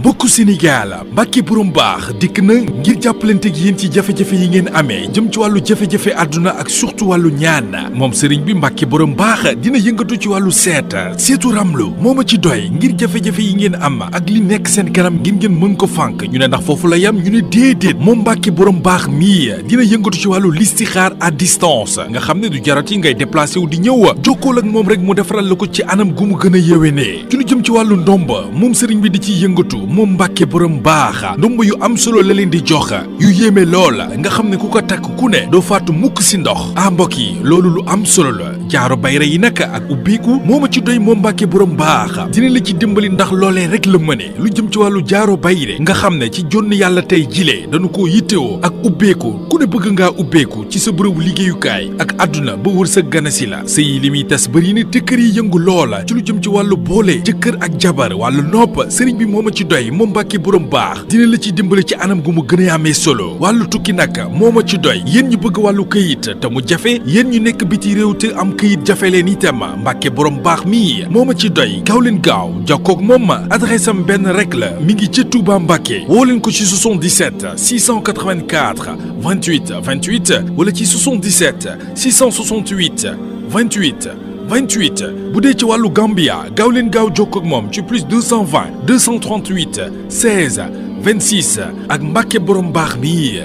mbokku Sénégal Mbàkke borom baax dikk na ngir jàppalante ak yéen ci jafe-jafe yi ngeen amee jëm ci wàllu jafe-jafe àdduna ak surtout wàllu ñaan moom sëriñ bi Mbàkke borom baax dina yëngatu ci wàllu seetu ramlu moo ma ci doy ngir jafe-jafe yi ngeen am ak li nekk seen kanam ngeen mën ko fànk ñu ne ndax foofu la yam ñu ne déedéet moom Mbàkke borom baax mii dina yëngatu ci wàllu listixaar à distance nga xam ne du jarati ngay déplacé wu di ñëw jokkool ak moom rek mu defaral la ko ci anam gu mu gën a yéwénee ci lu jëm ci wàllu ndomba moom sëriñ bi di ci yëngatu moom Mbàkke borom baax ndomba yu am solo la leen di jox yu yéeme lool nga xam ne ku ko takk ku ne doo faatu mukk si ndox mbokk yi loolu lu am solo la jaaro bayra yi nag ak ubbiku moo ma ci doy moom Mbàkke borom baax dina la ci dimbali ndax loolee rek la mëne lu jëm ci wàllu jaaro bayre nga xam ne ci jonn yàlla tey jilee dañu ko yittewoo ak ubbeeku ku ne bëgg ngaa ubbeeku ci sa bërëbu liggéeyukaay ak àdduna ba wër sa ganasi la sëy li muy tas bëri ni te kër yi yëngu loola ci lu jëm ci wàllu boole jëkkër ak jabar wàllu nopp sëriñ bi moo ma ci doy moom Mbàkke borom baax dina la ci dimbali ci anam gu mu gën a amee solo wàllu tukki nag moo ma ci doy yéen ñu bëgg wàllu këyit te mu jafe yéen ñu nekk biti réew te am këyit jafe leen itam Mbàkke borom baax mii moo ma ci doy gaaw leen gaaw jokkoog moom adresse am benn rek la mi ngi ca Touba Mbàkke woo leen ko ci 77 684 28 28 wala ci 77 668 28 28 bu dee ci wàllu Gambia gaaw leen gaaw jokkoo ak moom ci plus 220 238 16 26 ak Mbàkke borom baax mi.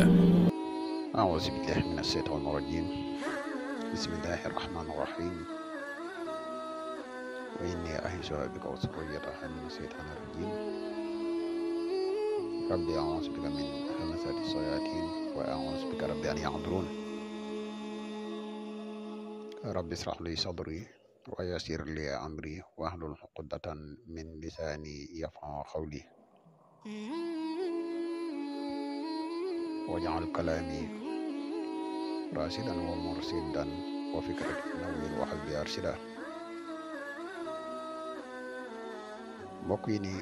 أعوذ بالله من الشيطان الرجيم بسم الله الرحمن الرحيم وإني أعيذها بك وذريتها من الشيطان الرجيم ربي أعوذ بك من همزات الشياطين وأعوذ بك ربي أن يحضرون ربي اشرح لي صدري ويسر لي أمري واحلل عقدة من لساني يفقهوا قولي واجعل كلامي راشدا ومرشدا وفكرتي نوير وقلبي أرشدا mbokk yi ni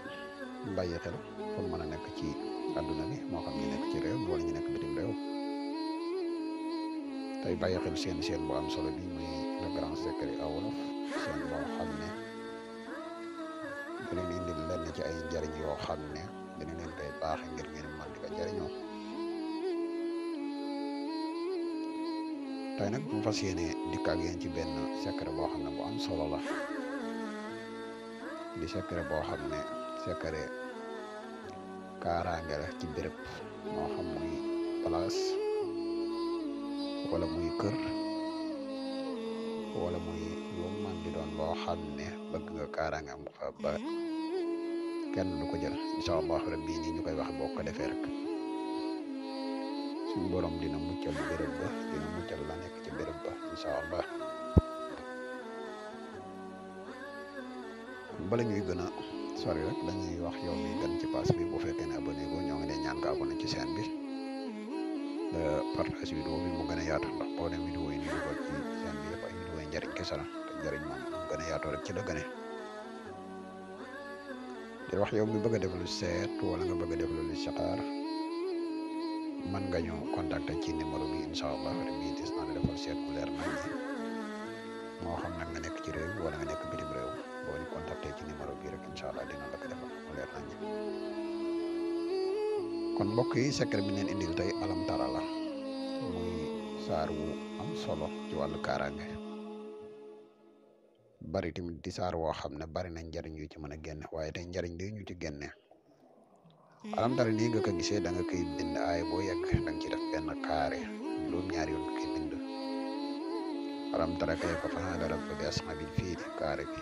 bàyyi xel fu mën a nekk ci àdduna bi moo xam ñu nekk ci réew wala ñu nekk bitim réew tey bàyyi xel seen bu am solo bi muy le grand secret à wolof seen boo xam ne da leen indil lenn ci ay njariñ yoo xam ne dina leen koy baaxe ngir ngeen mën di ko jariñoo tey nag bu fas yéene dikk ak yéen ci benn secret boo xam ne bu am solo la di secret boo xam ne secret kaaraange la ci béréb moo xam muy place wala muy kër wala muy lu man di doon loo xam ne bëgg nga kaaraange am fa ba kenn du ko jël incha allah rabbi nii ñu koy wax boo ko defee rek suñu borom dina muccal béréb ba dina muccal la nekk ci béréb ba incha allah bala ñuy gën a sori rek dañuy wax yow mi gën ci pass bi bu fekkee ne abonné go ñoo ngi lay ñaan nga abonné ci chaîne bi partage vidéo bi mu gën a yaatu ndax boo dem vidéo yi ñu dugal ci chaîne bi yëpp ay vidéo yi njëriñ kese la te njëriñ moom mu gën a yaatoo rek ci la gëne di wax yow mi bëgg a def lu seet wala nga bëgg a def lu listixaar mën nga ñu contacter ci numéro bi incha allah rabbi des naa la defal seet bu leer nañ moo xam nag nga nekk ci réew wala nga nekk bitim réew boo ñu contacter ci numéro bi rek incha allah dina la ko defal mu leer nañ kon mbokk yi secret bi neen indil tey alam tara la muy saar wu am solo ci wàllu kaaraange bari tamit di saar woo xam ne bari nañ njariñ yu ci mën a génne waaye tey njariñ li ñu ci génne alam tara nii nga ko gisee da nga koy bind aay boo yegg da nga ci def benn carré juróom-ñaari yoon nga koy bind alam tara kayfa fa'ala rabbuka bi ashabil fiil carré bi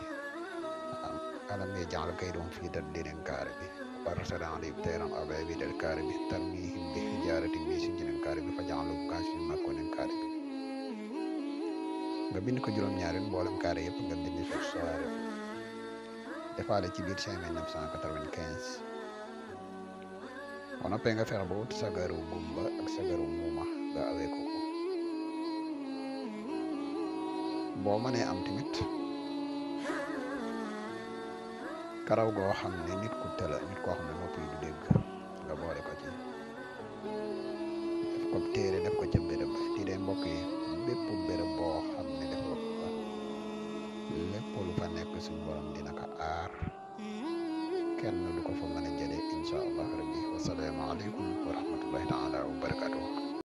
alam yaj'al kaydahum fii tadliil carré bi وأرسل عليهم طيرا أبابيل الكارب ترميهم بحجارة من سجيل كارب فجعلهم كعصف مأكول كارب nga bind ko juróom-ñaari mboolem carré yëpp nga bind suuf soirée defaale ci biir 5995 wala noppee nga fexe ba wut sagaru gumba ak sagaru muuma nga awee ko boo mënee am tamit karaw goo xam ne nit ku tëla nit koo xam ne nopp yi du dégg nga boole ko ci def ko téere def ko ca béréb di dee mbokk yi bépp béréb boo xam ne def ko lépp lu fa nekk suñu borom dina ko aar kenn du ko fa mën a jëlee incha allah rabbi wasalaamu aleykum wa